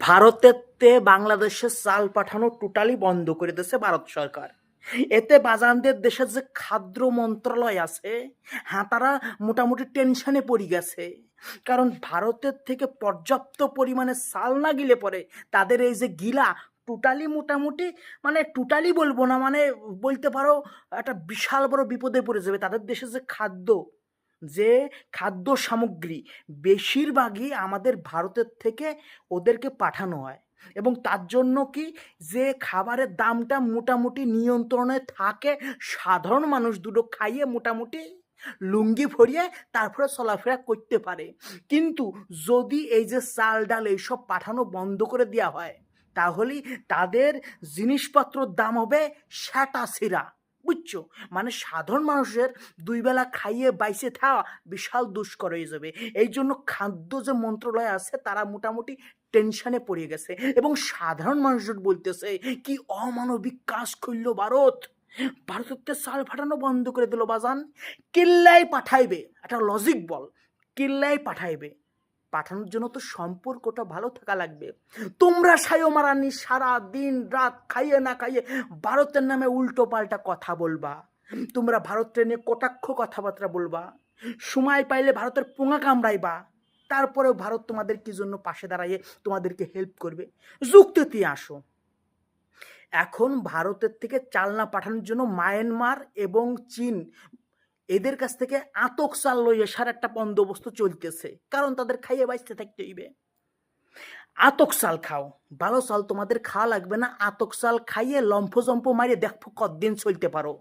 ভারতেতে বাংলাদেশের চাল পাঠানো টোটালি বন্ধ করে দিয়েছে ভারত সরকার। এতে বাজানদের দেশের যে খাদ্য মন্ত্রণালয় আছে, হ্যাঁ, তারা মোটামুটি টেনশনে পড়ে গেছে। কারণ ভারতের থেকে পর্যাপ্ত পরিমাণে চাল না গিলে পরে তাদের এই যে গিলা টোটালি মোটামুটি, মানে টোটালি বলবো না, মানে বলতে পারো একটা বিশাল বড় বিপদে পড়ে যাবে। তাদের দেশে যে খাদ্য সামগ্রী বেশিরভাগই আমাদের ভারতের থেকে ওদেরকে পাঠানো হয়, এবং তার জন্য কি যে খাবারের দামটা মোটামুটি নিয়ন্ত্রণে থাকে, সাধারণ মানুষ দুটো খাইয়ে মোটামুটি লুঙ্গি ভরিয়ে তারপরে চলাফেরা করতে পারে। কিন্তু যদি এই যে চাল ডাল এইসব পাঠানো বন্ধ করে দেওয়া হয়, তাহলেই তাদের জিনিসপত্রর দাম হবে সেটা ছিঁড়া, বুঝছো? মানে সাধারণ মানুষের দুই বেলা খাইয়ে বাইসে থাকা বিশাল দুষ্কর হয়ে যাবে। এই জন্য খাদ্য যে মন্ত্রণালয় আছে তারা মোটামুটি টেনশনে পড়ে গেছে, এবং সাধারণ মানুষজন বলতেছে কি অমানবিক কাজ করল ভারত। ভারতের চাল পাঠানো বন্ধ করে দিল বাজান। কিল্লাই পাঠাইবে, একটা লজিক বল, কিল্লাই পাঠাইবে। পাঠানোর জন্য তো সম্পর্কটা ভালো থাকা লাগবে। তোমরা সায়ো মারানি সারা দিন রাত খাইয়ে না খাইয়ে ভারতের নামে উল্টো পাল্টা কথা বলবা, তোমরা ভারতের নিয়ে কটাক্ষ কথাবার্তা বলবা, সময় পাইলে ভারতের পোঙা কামড়াইবা, তারপরেও ভারত তোমাদের কি জন্য পাশে দাঁড়াইয়ে তোমাদেরকে হেল্প করবে? যুক্তিতে আসো। এখন ভারতের থেকে চাল না পাঠানোর জন্য মায়ানমার এবং চীন এদের কাছ থেকে আতক চাল লই আসার একটা বন্দোবস্ত চলতেছে, কারণ তাদের খাইয়ে বাঁচতে থাকতে হইবে। আতক চাল খাও, ভালো চাল তোমাদের খাওয়া লাগবে না। আতক চাল খাইয়ে লম্ফ জম্প মারিয়ে দেখো কতদিন চলতে পারো।